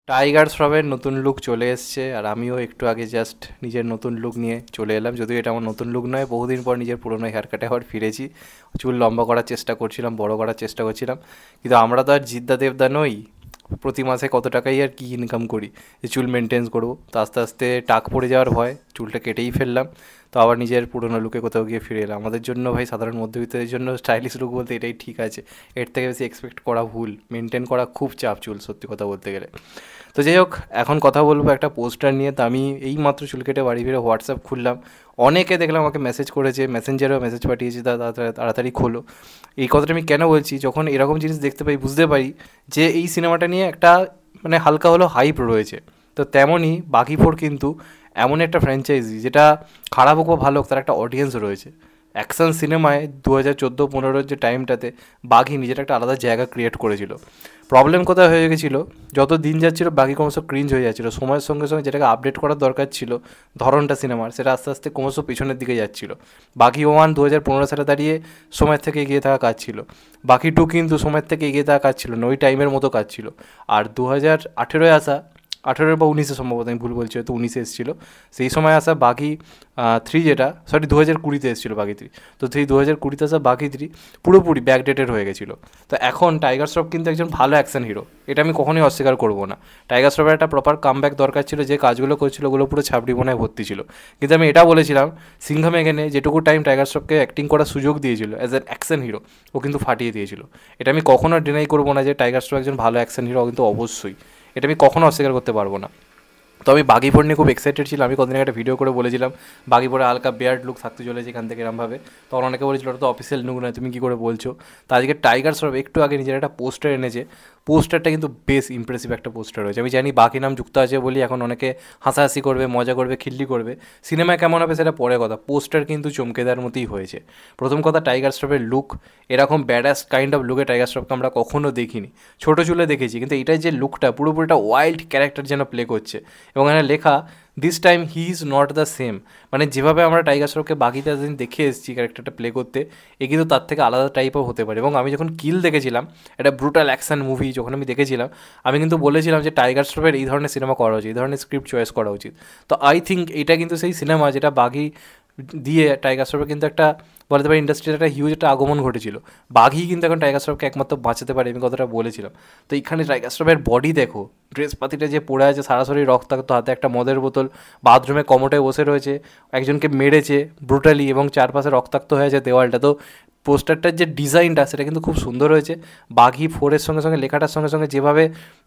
Tiger শ্রফের নতুন look চলে এসছে, আর আমিও একটু আগে জাস্ট নিজের নতুন লুক নিয়ে চলে এলাম। যদিও এটা আমার নতুন লুক নয়, বহুদিন পর নিজের পুরোনো হেয়ার কাটে আবার ফিরেছি। চুল লম্বা করার চেষ্টা করছিলাম, বড় করার চেষ্টা করছিলাম, কিন্তু আমরা তো আর জিদ্দা দেবদা নই। প্রতি মাসে কত টাকাই আর কি ইনকাম করি যে চুল মেনটেন্স করবো। তো আস্তে আস্তে টাক পড়ে যাওয়ার ভয় চুলটা কেটেই ফেললাম। তো আবার নিজের পুরোনো লুকে কোথাও গিয়ে ফিরে এলাম। আমাদের জন্য ভাই, সাধারণ মধ্যবিত্তের জন্য স্টাইলিশ লুক বলতে এটাই ঠিক আছে। এর থেকে বেশি এক্সপেক্ট করা ভুল। মেনটেন করা খুব চাপ চুল, সত্যি কথা বলতে গেলে। তো যাই হোক, এখন কথা বলবো একটা পোস্টার নিয়ে। তো আমি এই মাত্র চুল কেটে বাড়ি ফিরে হোয়াটসঅ্যাপ খুললাম, অনেকে দেখলাম আমাকে মেসেজ করেছে, মেসেঞ্জারেও মেসেজ পাঠিয়েছি, তাড়াতাড়ি খোলো। এই কথাটা আমি কেন বলছি, যখন এরকম জিনিস দেখতে পাই বুঝতে পারি যে এই সিনেমাটা নিয়ে একটা মানে হালকা হলেও হাইপ রয়েছে। তো তেমনই বাঘি ফোর কিন্তু এমন একটা ফ্র্যাঞ্চাইজি যেটা খারাপ হোক বা ভালো হোক, তার একটা অডিয়েন্স রয়েছে। অ্যাকশন সিনেমায় 2014-15 যে টাইমটাতে বাঘি নিজের একটা আলাদা জায়গা ক্রিয়েট করেছিল। প্রবলেম কোথায় হয়ে গেছিলো, যত দিন যাচ্ছিলো বাঘি ক্রমশ ক্রিঞ্জ হয়ে যাচ্ছিলো। সময়ের সঙ্গে সঙ্গে যেটাকে আপডেট করার দরকার ছিল ধরনটা সিনেমার, সেটা আস্তে আস্তে ক্রমশ পিছনের দিকে যাচ্ছিলো। বাঘি 1 2015 সালে দাঁড়িয়ে সময়ের থেকে এগিয়ে থাকা কাজ ছিল। বাকি 2 কিন্তু সময়ের থেকে এগিয়ে থাকা কাজ ছিল না, ওই টাইমের মতো কাজ ছিল। আর 2018-এ আসা, 18 বা 19-এ সম্ভবত, আমি ভুল বলছি, হয়তো 19-এ এসেছিলো। সেই সময় আসা বাঘি 3, যেটা সরি 2020-তে এসেছিলো বাঘি 3। তো সেই 2020-তে আসা বাঘি 3 পুরোপুরি ব্যাকডেটেড হয়ে গেছিলো। তো এখন টাইগার শ্রফ কিন্তু একজন ভালো অ্যাকশন হিরো, এটা আমি কখনোই অস্বীকার করবো না। টাইগার শ্রফের একটা প্রপার কামব্যাক দরকার ছিল। যে কাজগুলো করছিল ওগুলো পুরো ছাপড়ি বোনায় ভর্তি ছিল। কিন্তু আমি এটা বলেছিলাম, সিংঘম এখানে যেটুকু টাইম টাইগার শ্রফকে অ্যাক্টিং করার সুযোগ দিয়েছিল অ্যাজ অ্যান অ্যাকশন হিরো, ও কিন্তু ফাটিয়ে দিয়েছিল। এটা আমি কখনো ডিনাই করবো না যে টাইগার শ্রফ একজন ভালো অ্যাকশন হিরো, কিন্তু অবশ্যই এটা আমি কখনো অস্বীকার করতে পারবো না। তো আমি বাঘি ফোর নিয়ে খুব এক্সাইটেড ছিলাম। আমি কদিন একটা ভিডিও করে বলেছিলাম বাঘি ফোরে হালকা বিয়ার্ড লুক থাকতে চলেছে এখান থেকে এরমভাবে। তখন অনেকে বলেছিল ওটা তো অফিসিয়াল লুক নয়, তুমি কী করে বলছো। তো আজকে টাইগার শ্রফ একটু আগে নিজের একটা পোস্টার এনেছে। পোস্টারটা কিন্তু বেশ ইমপ্রেসিভ একটা পোস্টার হয়েছে। আমি জানি বাকি নাম যুক্ত আছে বলি এখন অনেকে হাসাহাসি করবে, মজা করবে, খিল্লি করবে। সিনেমায় কেমন হবে সেটা পরে কথা, পোস্টার কিন্তু চমকে দেওয়ার মতোই হয়েছে। প্রথম কথা, টাইগার শ্রফের লুক, এরকম ব্যাডাস কাইন্ড অফ লুকে টাইগার শ্রফকে আমরা কখনো দেখিনি। ছোটো চুলে দেখেছি, কিন্তু এটার যে লুকটা, পুরোপুরিটা ওয়াইল্ড ক্যারেক্টার যেন প্লে করছে। এবং এখানে লেখা, this time he is not the same. মানে যেভাবে আমরা টাইগার শ্রফকে বাকিতে দিন দেখে এসেছি ক্যারেক্টারটা প্লে করতে, এ কিন্তু তার থেকে আলাদা টাইপও হতে পারে। এবং আমি যখন কিল দেখেছিলাম, একটা ব্রুটাল অ্যাকশন মুভি যখন আমি দেখেছিলাম, আমি কিন্তু বলেছিলাম যে টাইগার শ্রফের এই ধরনের সিনেমা করা উচিত, এই ধরনের স্ক্রিপ্ট চয়েস করা উচিত। তো আই থিঙ্ক এইটা কিন্তু সেই সিনেমা যেটা বাঘি দিয়ে টাইগার শ্রফের কিন্তু একটা বলতে পারি ইন্ডাস্ট্রির একটা হিউজ একটা আগমন ঘটেছিল। বাঘই কিন্তু এখন টাইগার শ্রফকে একমাত্র বাঁচাতে পারে, আমি কথাটা বলেছিলাম। তো এইখানে টাইগার শ্রফের বডি দেখো, ড্রেস পাতিটা যে পড়ে আছে, সরাসরি রক্তাক্ত, হাতে একটা মদের বোতল, বাথরুমে কমোটে বসে রয়েছে, একজনকে মেরেছে ব্রুটালি এবং চারপাশে রক্তাক্ত হয়ে আছে দেওয়ালটা। তো পোস্টারটার যে ডিজাইনটা সেটা কিন্তু খুব সুন্দর হয়েছে। বাঘি ফোরের সঙ্গে সঙ্গে লেখাটার সঙ্গে সঙ্গে যেভাবে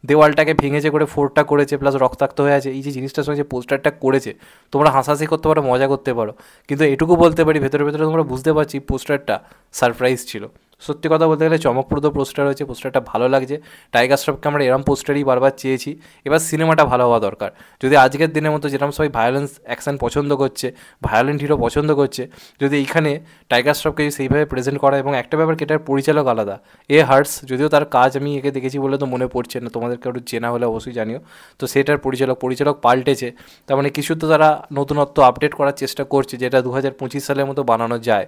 দেওয়ালটাকে ভেঙেছে করে ফোরটা করেছে, প্লাস রক্তাক্ত হয়ে আছে, এই যে জিনিসটার সঙ্গে যে পোস্টারটা করেছে, তোমরা হাসাহাসি করতে পারো, মজা করতে পারো, কিন্তু এটুকু বলতে পারি ভেতরে ভেতরে তোমরা বুঝতে পারছি পোস্টারটা সারপ্রাইজ ছিল। সত্যি কথা বলতে গেলে চমকপ্রদ পোস্টার হয়েছে, পোস্টারটা ভালো লাগছে। টাইগার শ্রফকে আমরা এরম পোস্টারই বারবার চেয়েছি। এবার সিনেমাটা ভালো হওয়া দরকার। যদি আজকের দিনের মতো যেরকম সবাই ভায়োলেন্স অ্যাকশন পছন্দ করছে, ভায়োলেন্ট হিরো পছন্দ করছে, যদি এইখানে টাইগার শ্রফকে সেইভাবে প্রেজেন্ট করা, এবং একটা ব্যাপার কি, এটার পরিচালক আলাদা, হার্টস, যদিও তার কাজ আমি একে দেখেছি বলে তো মনে পড়ছে না, তোমাদেরকে একটু চেনা হলে অবশ্যই জানিও। তো সেটার পরিচালক পাল্টেছে, তার মানে কিছু তো তারা নতুনত্ব আপডেট করার চেষ্টা করছে, যেটা 2025 সালের মতো বানানো যায়।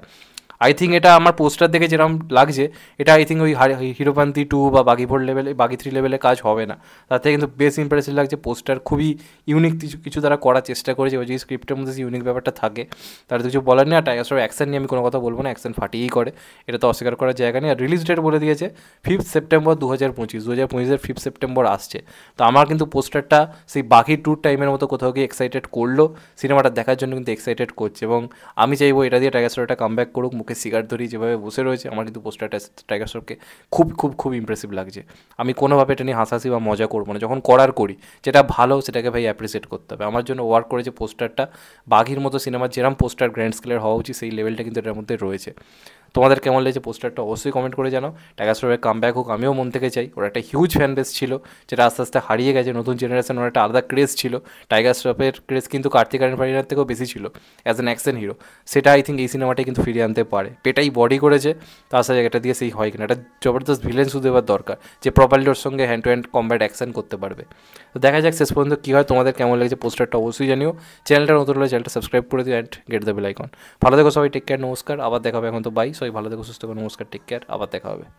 আই থিঙ্ক এটা আমার পোস্টার দেখে যেরকম লাগছে, এটা আই থিঙ্ক ওই হিরোপান্তি 2 বা বাঘি 4 লেভেলে, বাঘি 3 লেভেলে কাজ হবে না। তাতে কিন্তু বেশ ইমপ্রেসিভ লাগছে। পোস্টার খুবই ইউনিক কিছু তারা করার চেষ্টা করেছে, ওই যে স্ক্রিপ্টের মধ্যে যে ইউনিক ব্যাপারটা থাকে, তার কিছু বলার নেই। আর টাইগার শ্রফ অ্যাকশন নিয়ে আমি কোনো কথা বলবো না, অ্যাকশন ফাটিয়েই করে, এটা তো অস্বীকার করার জায়গা নেই। আর রিলিজ ডেট বলে দিয়েছে 5 সেপ্টেম্বর 2025 5 সেপ্টেম্বর আসছে। তো আমার কিন্তু পোস্টারটা সেই বাঘি 2 টাইমের মতো কোথাও গিয়ে এক্সাইটেড করলো, সিনেমাটা দেখার জন্য কিন্তু এক্সাইটেড করছে। এবং আমি চাইবো এটা দিয়ে টাইগার শ্রফ একটা কামব্যাক করুক। মুখে সিগারেট ধরি যেভাবে বসে রয়েছে, আমার কিন্তু পোস্টারটা টাইগার শ্রফকে খুব খুব খুব ইমপ্রেসিভ লাগছে। আমি কোনোভাবে এটা নিয়ে হাসাহাসি বা মজা করবো না, যখন করি যেটা ভালো সেটাকে ভাই অ্যাপ্রিসিয়েট করতে হবে। আমার জন্য ওয়ার্ক করেছে পোস্টারটা, বাঘির মতো সিনেমার যেরকম পোস্টার গ্র্যান্ড স্কেলের হওয়া উচিত সেই লেভেলটা কিন্তু এটার মধ্যে রয়েছে। তোমাদের কেমন লেগেছে পোস্টারটা অবশ্যই কমেন্ট করে জানাও। টাইগার শ্রফের কামব্যাক হোক, আমিও মন থেকে চাই। ওর একটা হিউজ ফ্যান বেস ছিল, যেটা আস্তে আস্তে হারিয়ে গেছে। নতুন জেনারেশন ওর একটা আলাদা ক্রেজ ছিল। টাইগার শ্রফের ক্রেজ কিন্তু কার্তিক আর্যন ফারিনার থেকেও বেশি ছিল অ্যাজ অ্যান অ্যাকশন হিরো। সেটা আই থিঙ্ক এই সিনেমাটাই কিন্তু ফিরিয়ে আনতে পারে। পেটাই বডি করেছে, তার সাথে এটা দিয়ে সেই হয় কিনা, একটা জবরদস্ত ভিলেন শুধু এবার দরকার, যে প্রপারলি ওর সঙ্গে hand to hand combat action করতে পারবে। তো দেখা যাক শেষ পর্যন্ত কী হয়। তোমাদের কেমন লেগেছে পোস্টারটা অবশ্যই জানিও। চ্যানেলটা নতুন হলে চ্যানেলটা সাবস্ক্রাইব করে দিও and get the bell icon. ভালো থেকো সবাই, টেক কেয়ার, নমস্কার, আবার দেখা হবে। এখন তো বাই, সবাই ভালো থেকো, সুস্থ থেকো, নমস্কার, টেক কেয়ার, আবার দেখা হবে।